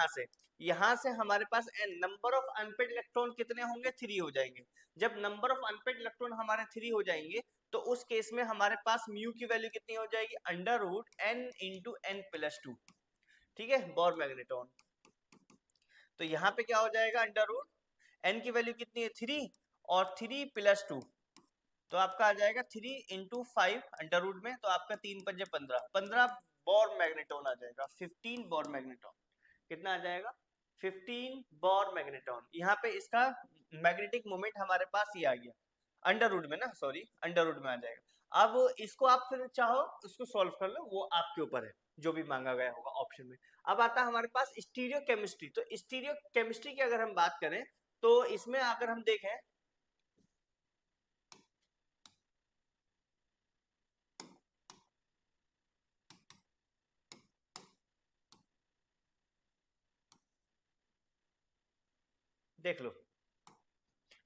यहाँ से हमारे पास नंबर ऑफ अनपेड इलेक्ट्रॉन कितने होंगे, 3 हो जाएंगे। जब नंबर ऑफ अनपेड इलेक्ट्रॉन हमारे 3 हो जाएंगे, तो उस केस में हमारे पास म्यू की वैल्यू कितनी हो जाएगी, √n × n+2। ठीक है, बोर मैग्नेट्रॉन। तो यहाँ पे क्या हो जाएगा, √n की वैल्यू कितनी है, 3, और 3 + 2, तो आपका आ जाएगा 3 × 5 अंडर रूट में, तो आपका 3 पंजे 15, 15 बोर मैग्नेट्रॉन आ जाएगा, 15 बोर मैग्नेट्रॉन। कितना आ जाएगा, 15 बोर मैग्नेट्रॉन। यहाँ पे इसका मैग्नेटिक मोमेंट हमारे पास ये आ गया अंडर रूट में ना, सॉरी अंडर रूट में आ जाएगा। अब इसको आप फिर चाहो उसको सॉल्व कर लो, वो आपके ऊपर है, जो भी मांगा गया होगा ऑप्शन में। अब आता है हमारे पास स्टीरियो केमिस्ट्री। तो स्टीरियो केमिस्ट्री की अगर हम बात करें, तो इसमें अगर हम देखें, देख लो,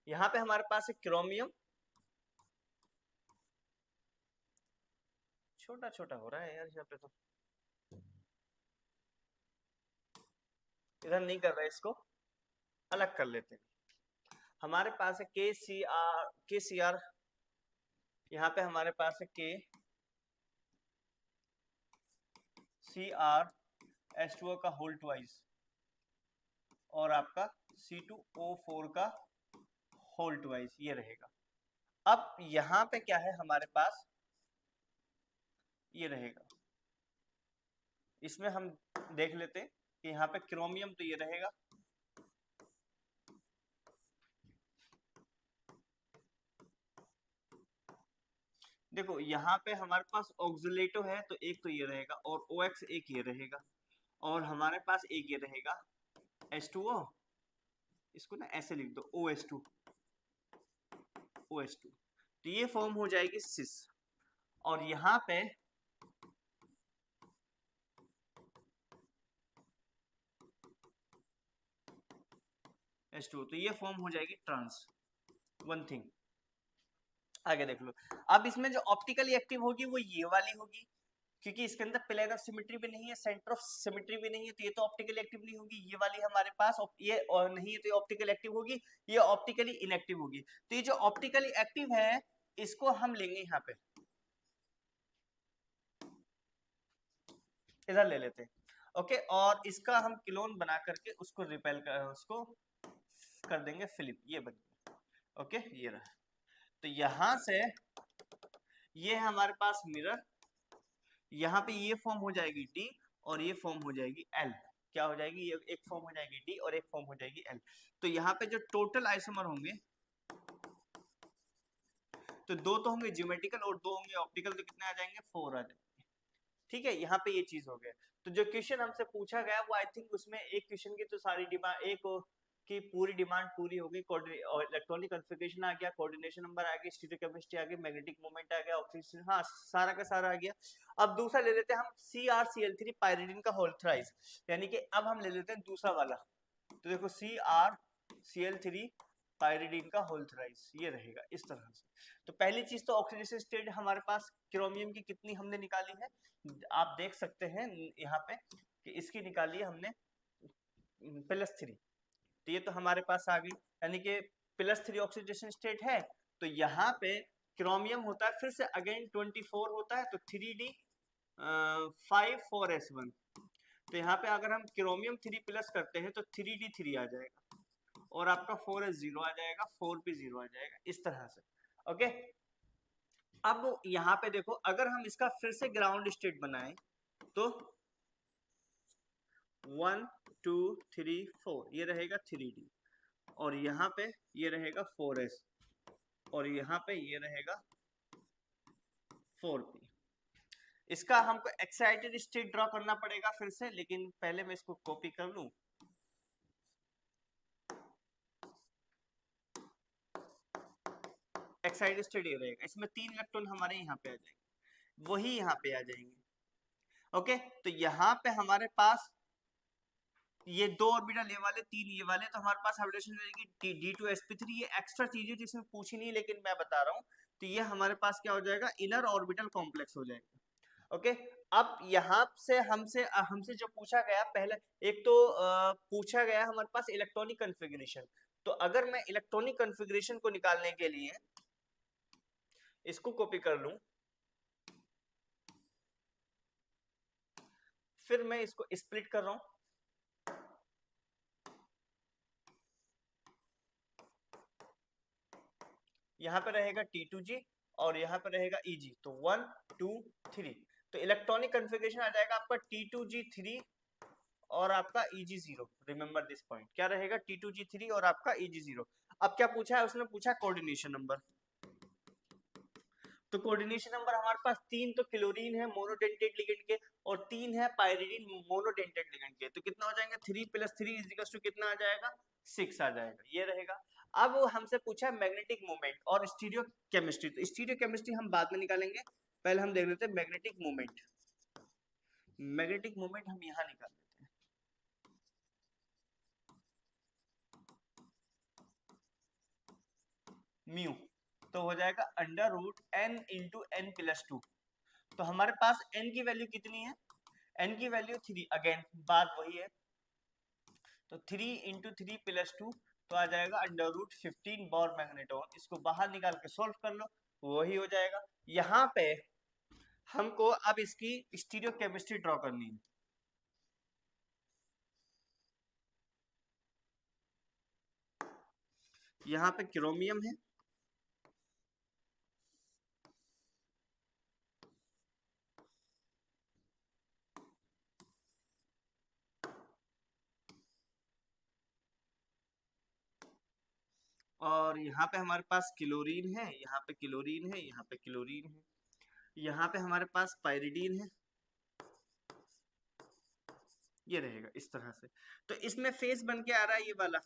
यहाँ पे हमारे पास है क्रोमियम, छोटा छोटा हो रहा है यार यहाँ पे, तो इधर नहीं कर रहा है, इसको अलग कर लेते हैं। हमारे पास है के सी आर, यहाँ पे हमारे पास है KCrH2O का होल ट्वाइस, और आपका C2O4 का होल ट्वाइस, ये रहेगा। अब यहाँ पे क्या है हमारे पास, ये रहेगा, इसमें हम देख लेते हैं कि यहाँ पे क्रोमियम तो ये रहेगा, देखो यहाँ पे हमारे पास ऑक्सीलेटो है तो एक तो ये रहेगा, और OX एक ये रहेगा, और हमारे पास एक ये रहेगा H2O, इसको ना ऐसे लिख दो OH2, तो ये फॉर्म हो जाएगी सिस। और यहाँ पे H2O, तो ये फॉर्म हो जाएगी ट्रांस। वन थिंग आगे देख लो, अब इसमें जो ऑप्टिकली एक्टिव होगी वो ये वाली होगी, क्योंकि इसके अंदर प्लेन ऑफ सिमेट्री भी नहीं है, सेंटर ऑफ सिमेट्री भी नहीं है, तो ये तो ऑप्टिकली एक्टिव नहीं होगी। ये वाली हमारे पास ये और नहीं है तो ये ऑप्टिकली एक्टिव होगी, ये ऑप्टिकली इनएक्टिव होगी। तो ये जो ऑप्टिकली एक्टिव है इसको हम लेंगे यहाँ पे, इधर ले लेते हैं, ओके। और इसका हम क्लोन बना करके उसको रिपेल कर, उसको कर देंगे फिलिप, ये बन गया, ओके ये रहा। तो यहां से ये है हमारे पास मिरर, यहाँ पे ये फॉर्म हो जाएगी डी, और ये फॉर्म हो जाएगी एल। क्या हो जाएगी, ये एक फॉर्म हो जाएगी डी और एक फॉर्म हो जाएगी एल। तो यहाँ पे जो टोटल आइसोमर होंगे, तो दो तो होंगे ज्योमेट्रिकल और दो होंगे ऑप्टिकल, तो कितने आ जाएंगे, 4 आ जाएंगे। ठीक है, यहाँ पे ये चीज हो गया। तो जो क्वेश्चन हमसे पूछा गया वो आई थिंक उसमें एक क्वेश्चन की तो सारी डिमांड, एक की पूरी डिमांड पूरी हो गई। इलेक्ट्रॉनिक कॉन्फ़िगरेशन आ गया, कोऑर्डिनेशन नंबर आ गया, स्टीरियोकेमिस्ट्री आ गई, मैग्नेटिक मोमेंट आ गया, ऑक्सीजन, हाँ सारा का सारा आ गया। अब दूसरा ले लेते हैं हम CrCl3 पाइरिडिन का होल थ्राइस, यानी कि अब हम ले लेते हैं दूसरा वाला। तो देखो CrCl3 पाइरिडिन का होल थ्राइस, ये रहेगा इस तरह से। तो पहली चीज तो ऑक्सीडेशन स्टेट हमारे पास क्रोमियम की कितनी हमने निकाली है, आप देख सकते हैं यहाँ पे कि इसकी निकाली है हमने +3, तो ये तो हमारे पास आ गई, यानी कि +3 ऑक्सीडेशन स्टेट है। तो यहाँ पे क्रोमियम होता है फिर से अगेन 24 होता है, तो 3D 5 4s1, तो यहाँ पे अगर हम क्रोमियम 3 प्लस करते हैं तो 3D3 आ जाएगा, और आपका 4s0 आ जाएगा, 4p0 आ जाएगा, इस तरह से, ओके। अब यहाँ पे देखो, अगर हम इसका फिर से ग्राउंड स्टेट बनाएं तो 1 2 3 4 ये रहेगा 3D, और यहाँ पे ये रहेगा 4s, और यहाँ पे ये रहेगा 4p। इसका हमको एक्साइटेड स्टेट ड्रॉ करना पड़ेगा फिर से, लेकिन पहले मैं इसको कॉपी कर लूं। एक्साइटेड स्टेट ये रहेगा, इसमें 3 इलेक्ट्रॉन हमारे यहाँ पे आ जाएंगे, वही यहाँ पे आ जाएंगे, ओके। तो यहाँ पे हमारे पास ये 2 ऑर्बिटल ये वाले, 3 ये वाले, तो हमारे पास हाइब्रिडेशन रहेगी D2sp3। ये एक्स्ट्रा चीजें जिसमें पूछी नहीं, लेकिन मैं बता रहा हूँ। तो ये हमारे पास क्या हो जाएगा, इनर ऑर्बिटल कॉम्प्लेक्स हो जाएगा, ओके। अब यहाँ से हमसे हमसे जो पूछा गया पहले, एक तो पूछा गया हमारे पास इलेक्ट्रॉनिक कन्फिग्रेशन। तो अगर मैं इलेक्ट्रॉनिक कन्फिग्रेशन को निकालने के लिए इसको कॉपी कर लूं, फिर मैं इसको स्प्लिट कर रहा हूं, यहाँ पे रहेगा T2G और यहाँ पे रहेगा EG, तो 1 2 3, तो इलेक्ट्रॉनिक कन्फिग्रेशन आ जाएगा आपका T2G3 और आपका EG0। रिमेंबर दिस पॉइंट, क्या रहेगा, T2G3 और आपका EG0। अब क्या पूछा है, उसने पूछा कोऑर्डिनेशन नंबर। तो कोऑर्डिनेशन नंबर हमारे पास 3 तो क्लोरीन है मोनोडेंटेड लिगेंड के, और 3 है पाइरिडिन मोनोडेंटेड लिगेंड के, तो कितना हो जाएगा, 3 + 3 = कितना आ जाएगा, 6 आ जाएगा, ये रहेगा। अब हमसे पूछा है मैग्नेटिक मोमेंट और स्टीरियो केमिस्ट्री, तो स्टीरियो केमिस्ट्री हम बाद में निकालेंगे, पहले हम देख लेते हैं मैग्नेटिक मोमेंट। मैग्नेटिक मोमेंट हम यहाँ निकाल लेते हैं, म्यू, तो हो जाएगा under root n into N plus two. तो हमारे पास n की वैल्यू कितनी है, n की वैल्यू 3, अगेन बात वही है, तो 3 इंटू थ्री प्लस टू, तो आ जाएगा अंडर रूट 15 बोर मैग्नेटॉन। इसको बाहर निकाल के सोल्व कर लो, वही हो जाएगा। यहाँ पे हमको अब इसकी स्टीरियो केमिस्ट्री ड्रॉ करनी है। यहाँ पे क्रोमियम है, और यहाँ पे हमारे पास क्लोरीन है, यहाँ पे क्लोरीन है, यहाँ पे क्लोरीन है, यहाँ पे हमारे पास पायरिडीन है, ये रहेगा इस तरह से। तो इसमें फेस बन के आ रहा है ये वाला,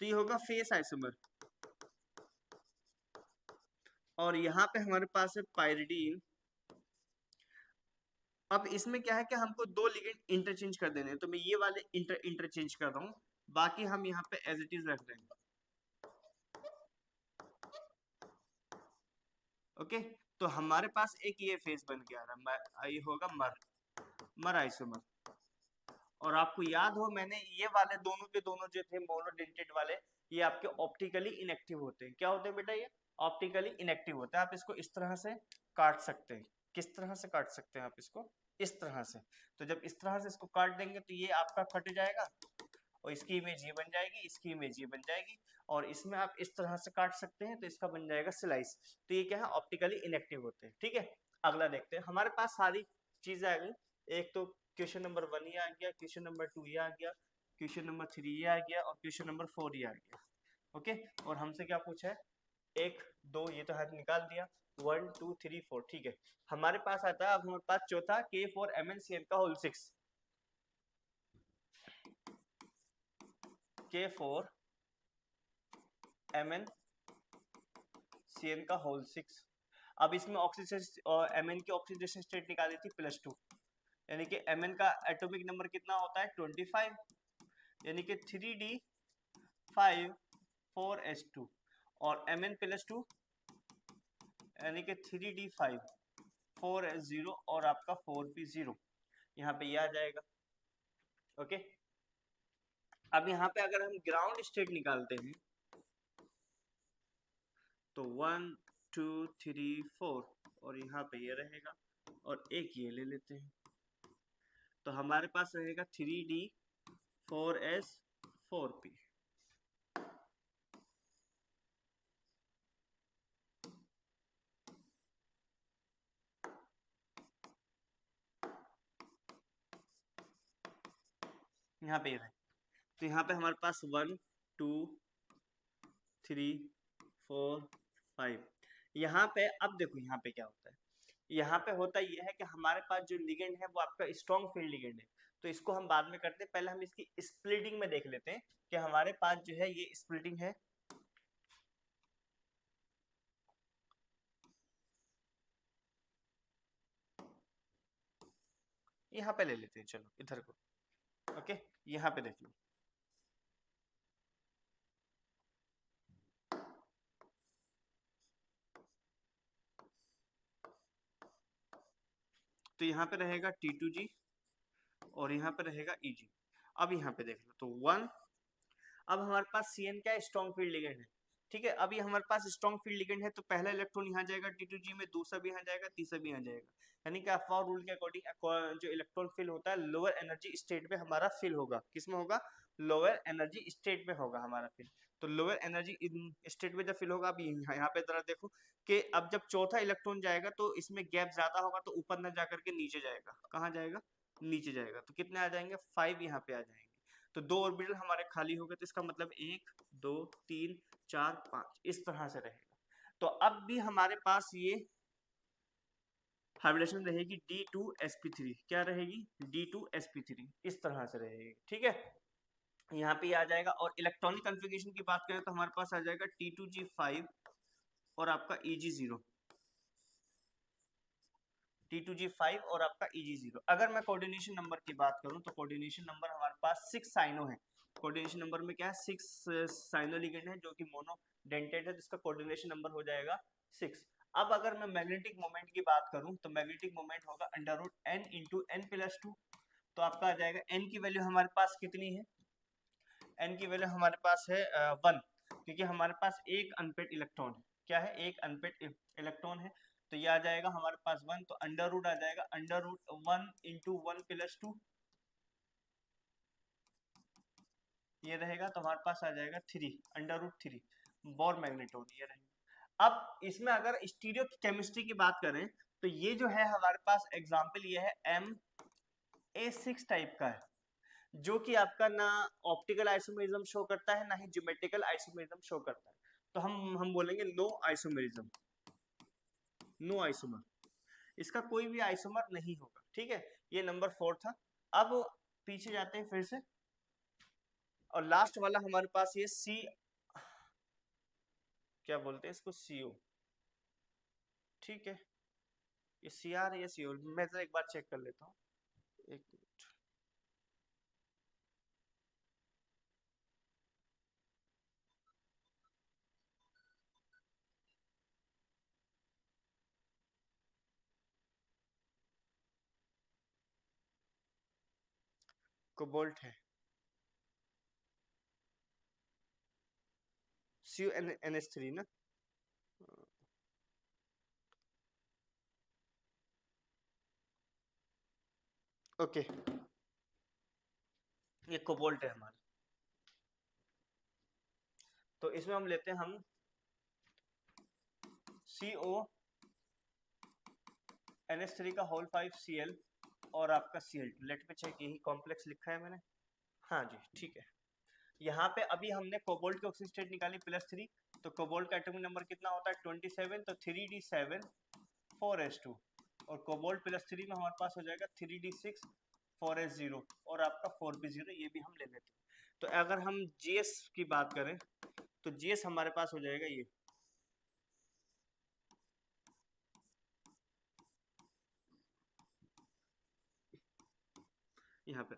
तो ये होगा फेस आइसोमर। और यहाँ पे हमारे पास है पायरिडीन। अब इसमें क्या है कि हमको दो लिगेंड इंटरचेंज कर देने हैं, तो मैं ये वाले इंटरचेंज कर रहा हूँ, बाकी हम यहाँ पे एज इट इज रख देंगे। ओके, तो हमारे पास एक ये फेस बन के आ रहा है, ये होगा मर आइसोमर। और आपको याद हो, मैंने ये वाले दोनों के दोनों जो थे मोनोडेंटेट वाले, ये आपके ऑप्टिकली इनएक्टिव होते हैं। क्या होते हैं बेटा, ये ऑप्टिकली इनएक्टिव होता है। आप इसको इस तरह से काट सकते हैं। किस तरह से काट सकते हैं आप इसको, इस तरह से। तो जब इस तरह से इसको काट देंगे तो ये आपका कट जाएगा, और इसकी इमेज ये बन जाएगी, इसकी इमेज ये बन जाएगी, और इसमें आप इस तरह से काट सकते हैं, तो इसका बन जाएगा स्लाइस। तो ये क्या है, ऑप्टिकली इनएक्टिव होते हैं। ठीक है, अगला देखते हैं। हमारे पास सारी चीजें आ गई। एक तो क्वेश्चन नंबर 1 ये आ गया, क्वेश्चन नंबर 2 ये आ गया, क्वेश्चन नंबर 3 ये आ गया, और क्वेश्चन नंबर 4 ये आ गया। ओके, और हमसे क्या पूछा है, 1 2, ये तो हाथ निकाल दिया, 1 2 3 4। ठीक है, हमारे पास आता है अब हमारे पास चौथा K4MnCl का होल 6, K4MnCl का होल 6। अब इसमें ऑक्सीडेशन और Mn की ऑक्सीडेशन स्टेट निकाली थी +2, यानी कि Mn का एटॉमिक नंबर कितना होता है 25, यानी कि 3d5 4s2, और Mn+2 यानी कि 3d5 4s0, और आपका 4p0, यहाँ पे ये आ जाएगा। ओके, अब यहाँ पे अगर हम ग्राउंड स्टेट निकालते हैं तो 1 2 3 4, और यहाँ पे ये रहेगा, और एक ये ले लेते हैं, तो हमारे पास रहेगा 3d4s4p। यहाँ पे ये रहे, तो यहाँ पे हमारे पास 1 2 3 4 5। यहाँ पे अब देखो यहाँ पे क्या होता है, यहाँ पे होता ये है कि हमारे पास जो लिगेंड है वो आपका स्ट्रॉन्ग फील्ड लिगेंड है। तो इसको हम बाद में करते हैं, पहले हम इसकी स्प्लिटिंग में देख लेते हैं कि हमारे पास जो है ये स्प्लिटिंग है। यहाँ पे ले लेते हैं, चलो इधर को। ओके, यहाँ पे देख लो, तो यहाँ पे रहेगा T2G, और यहाँ पे रहेगा EG। अब यहाँ पे देख लो, तो 1, अब हमारे पास CN क्या है, स्ट्रॉन्ग फील्ड लिगेंड है। ठीक है, अभी हमारे पास स्ट्रॉन्ग फील्ड लिगेंड है, तो पहला इलेक्ट्रॉन यहाँ जाएगा T2G में, दूसरा भी यहाँ जाएगा, तीसरा भी यहाँ जाएगा। यानी कि अफवाह रूल के अकॉर्डिंग जो इलेक्ट्रॉन फिल होता है लोअर एनर्जी स्टेट में हमारा फिल होगा। किसमें होगा, लोअर एनर्जी स्टेट में होगा हमारा फिल। तो लोअर एनर्जी स्टेट में जब फिल होगा, अब यहाँ पे जरा देखो कि अब जब चौथा इलेक्ट्रॉन जाएगा तो इसमें गैप ज्यादा होगा, तो ऊपर न जाकर के नीचे जाएगा। कहाँ जाएगा, नीचे जाएगा। तो कितने आ जाएंगे, 5 यहाँ पे आ जाएंगे। तो 2 ऑर्बिटल हमारे खाली हो गए, तो इसका मतलब 1 2 3 4 5 इस तरह से रहेगा। तो अब भी हमारे पास ये हाइब्रिडेशन रहेगी D2sp3। क्या रहेगी, D2sp3 इस तरह से रहेगी। ठीक है, यहाँ पे आ जाएगा। और इलेक्ट्रॉनिक कन्फिगरेशन की बात करें तो हमारे पास आ जाएगा T2G5 और आपका EG0, T2G5 और आपका EG0। अगर मैं कोऑर्डिनेशन नंबर की बात करूं तो कोऑर्डिनेशन नंबर हमारे पास 6 साइनो है। कोऑर्डिनेशन नंबर में क्या है 6 साइनो लिगेंड है जो कि मोनोडेंटेट है, जिसका कोऑर्डिनेशन नंबर हो जाएगा 6। अब अगर मैं मैग्नेटिक मोमेंट की बात करूं तो मैग्नेटिक मोमेंट होगा under root n into N plus 2। तो आपका आ जाएगा n की वैल्यू हमारे पास कितनी है, n की वैल्यू हमारे पास है 1, क्योंकि हमारे पास एक अनपेड इलेक्ट्रॉन है। क्या है, एक अनपेड इलेक्ट्रॉन है, तो ये आ जाएगा हमारे पास 1, तो अंडर रूट आ जाएगा अंडर रूट 1 इंटू 1 प्लस 2, ये रहेगा, तो हमारे पास आ जाएगा 3 अंडर रूट 3 बोर मैग्नेटोन, ये रहेगा। अब इसमें अगर स्टीरियो केमिस्ट्री की बात करें तो ये जो है हमारे पास एग्जाम्पल ये है MA6 टाइप का है, जो कि आपका ना ऑप्टिकल आइसोमेरिज्म शो करता है ना ही ज्योमेट्रिकल आइसोमेरिज्म शो करता है, तो हम बोलेंगे नो आइसोमेरिज्म, नो आइसोमर, इसका कोई भी आइसोमर नहीं होगा। ठीक है, ये नंबर 4 था। अब पीछे जाते हैं फिर से, और लास्ट वाला हमारे पास ये सी, क्या बोलते हैं इसको, CO। ठीक है, ये CR या CO, मैं जरा एक बार चेक कर लेता हूँ, एक मिनट। कोबाल्ट है, CuNH3 ना, ओके, ये कोबाल्ट है हमारा। तो इसमें हम लेते हैं हम CONH3 का होल 5Cl और आपका Cl2। लेट में चेक, यही कॉम्प्लेक्स लिखा है मैंने, हाँ जी ठीक है। यहाँ पे अभी हमने कोबाल्ट की ऑक्सीजन स्टेट निकाली +3, तो कोबाल्ट का एटॉमिक नंबर कितना होता है 27, तो 3d7 4s2, और कोबाल्ट +3 में हमारे पास हो जाएगा 3d6 4s0 और आपका 4p0, ये भी हम ले लेते हैं। तो अगर हम GS की बात करें तो GS हमारे पास हो जाएगा ये, यहाँ पे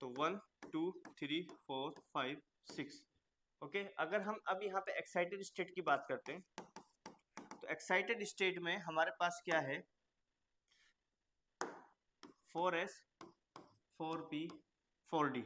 तो 1 2 3 4 5 6। ओके, अगर हम अब यहाँ पे एक्साइटेड स्टेट की बात करते हैं तो एक्साइटेड स्टेट में हमारे पास क्या है 4s 4p 4d।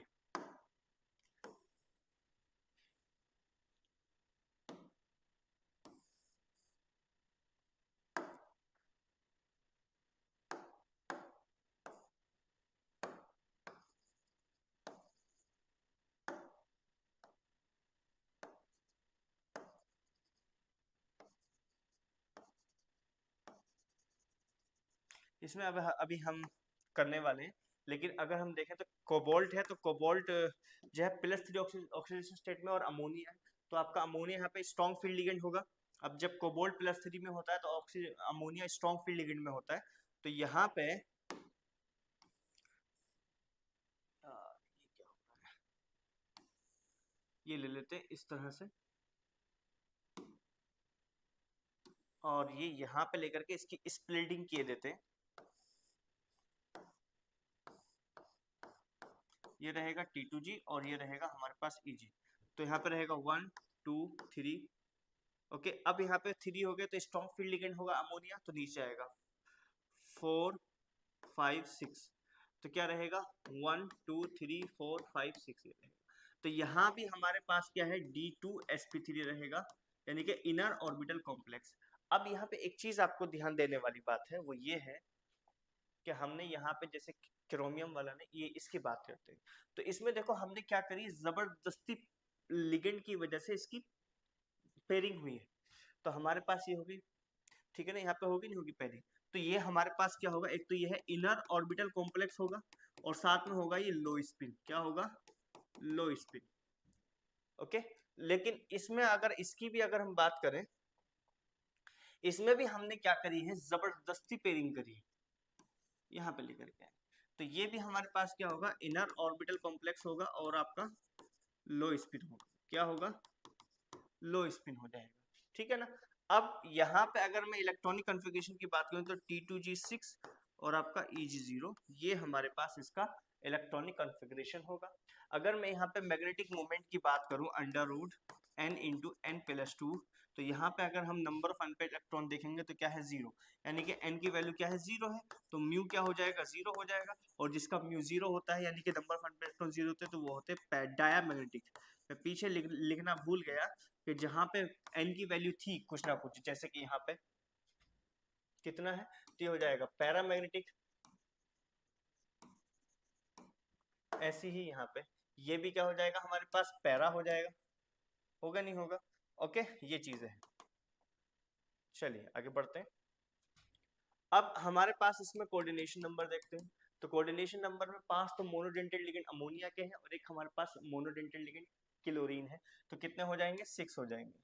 इसमें अब अभी हम करने वाले हैं, लेकिन अगर हम देखें तो कोबाल्ट है, तो कोबाल्ट जो है +3 ऑक्सीडेशन स्टेट में और अमोनिया है, तो आपका अमोनिया यहाँ पे स्ट्रॉन्ग फील्ड लिगेंड होगा। अब जब कोबाल्ट +3 में होता है तो अमोनिया स्ट्रॉन्ग फील्ड लिगेंड में होता है, तो यहाँ पे ये क्या होगा, ये ले लेते हैं इस तरह से, और ये यहाँ पे लेकर के इसकी स्प्लिटिंग किए देते हैं, ये रहेगा T2G और ये रहेगा हमारे पास EG। तो यहाँ पे रहेगा 1 2 3। ओके, अब यहाँ पे 3 हो गए तो स्ट्रॉन्ग फील्ड लिगेंड होगा अमोनिया, तो नीचे आएगा 4 5 6, तो क्या रहेगा 1 2 3 4 5 6 रहेगा। तो यहाँ भी हमारे पास क्या है D2sp3 रहेगा, यानी कि इनर ऑर्बिटल कॉम्प्लेक्स। अब यहाँ पे एक चीज आपको ध्यान देने वाली बात है, वो ये है कि हमने यहाँ पे जैसे क्रोमियम वाला ने ये इसकी बात करते हैं, तो इसमें देखो हमने क्या करी, जबरदस्ती लिगेंड की वजह से इसकी पेयरिंग हुई है, तो हमारे पास ये होगी, ठीक है ना, यहाँ पे होगी नहीं होगी पेयरिंग, तो ये हमारे पास क्या होगा, एक तो ये है इनर ऑर्बिटल कॉम्प्लेक्स होगा, और साथ में होगा ये लो स्पिन, क्या होगा, लो स्पिन। ओके, लेकिन इसमें अगर इसकी भी अगर हम बात करें, इसमें भी हमने क्या करी है, जबरदस्ती पेयरिंग करी है, यहाँ पे लेकर के, तो ये भी हमारे पास क्या होगा, इनर ऑर्बिटल कॉम्प्लेक्स होगा और आपका लो स्पिन होगा, क्या होगा, लो स्पिन हो जाएगा। ठीक है ना। अब यहाँ पे अगर मैं इलेक्ट्रॉनिक कॉन्फ़िगरेशन की बात करूँ तो T2G6 और आपका EG0, ये हमारे पास इसका इलेक्ट्रॉनिक कॉन्फ़िगरेशन होगा। अगर मैं यहाँ पे मैग्नेटिक मोमेंट की बात करूँ under root n into N plus two, तो यहाँ पे अगर हम नंबर ऑफ अनपेयर्ड इलेक्ट्रॉन देखेंगे तो क्या है 0, यानी कि n की वैल्यू क्या है 0 है, तो म्यू क्या हो जाएगा 0 हो जाएगा, और जिसका म्यू 0 होता है यानी कि नंबर ऑफ अनपेयर्ड इलेक्ट्रॉन 0 होते हैं तो वो होते हैं डायमैग्नेटिक। मैं पीछे लिखना भूल गया कि जहाँ पे n की वैल्यू थी कुछ ना कुछ, जैसे कि यहाँ पे कितना है, तो ये हो जाएगा पैरामैग्नेटिक, ऐसे ही यहाँ पे ये भी क्या हो जाएगा हमारे पास पैरा हो जाएगा, होगा नहीं होगा, ओके ये चीज है। चलिए आगे बढ़ते हैं। अब हमारे पास इसमें कोऑर्डिनेशन नंबर देखते हैं, तो कोऑर्डिनेशन नंबर में 5 तो मोनोडेंटेड लिगेंड अमोनिया के हैं और एक हमारे पास मोनोडेंटेड लिगेंड क्लोरीन है, तो कितने हो जाएंगे 6 हो जाएंगे,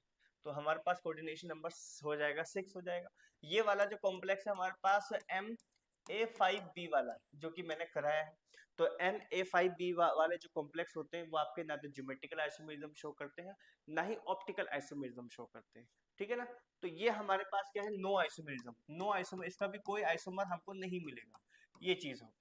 तो हमारे पास कोऑर्डिनेशन नंबर हो जाएगा 6 हो जाएगा। ये वाला जो कॉम्प्लेक्स है हमारे पास MA5B वाला जो कि मैंने कराया है, तो MA5B वाले जो कॉम्प्लेक्स होते हैं वो आपके ना तो ज्योमेट्रिकल आइसोमेरिज्म शो करते हैं ना ही ऑप्टिकल आइसोमेरिज्म शो करते हैं, ठीक है ना। तो ये हमारे पास क्या है नो आइसोमेरिज्म, नो आइसोमर, इसका भी कोई आइसोमर हमको नहीं मिलेगा, ये चीज हो,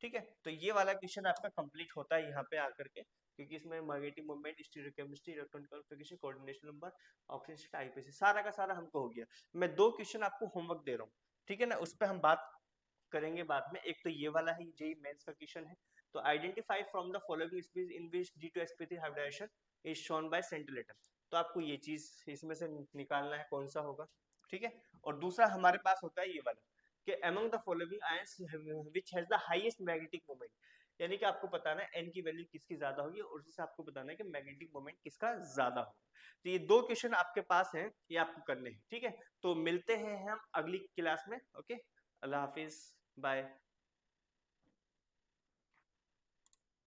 ठीक है। तो ये वाला क्वेश्चन आपका कंप्लीट होता है यहाँ पे आकर के, क्योंकि इसमें magnetic moment, stereochemistry, electronic configuration, coordination number, oxygen, IPC सारा का सारा हमको हो गया। मैं 2 क्वेश्चन आपको होमवर्क दे रहा हूँ, ठीक है ना, उस पर हम बात करेंगे बाद में। एक तो ये वाला है, जेई मेंस का क्वेश्चन है, तो identify from the following species in which D2sp3 hybridization is shown by central atom, तो आपको ये चीज इसमें से निकालना है कौन सा होगा, ठीक है। और दूसरा हमारे पास होता है ये वाला कि among the following ions which has the highest magnetic moment, यानी कि आपको बताना है n की वैल्यू किसकी ज्यादा होगी और उससे आपको बताना है कि मैग्नेटिक मोमेंट किसका ज्यादा होगा। तो ये 2 क्वेश्चन आपके पास हैं, ये आपको करने हैं, ठीक है। तो मिलते हैं हम अगली क्लास में, ओके, अल्लाह हाफिज, बाय।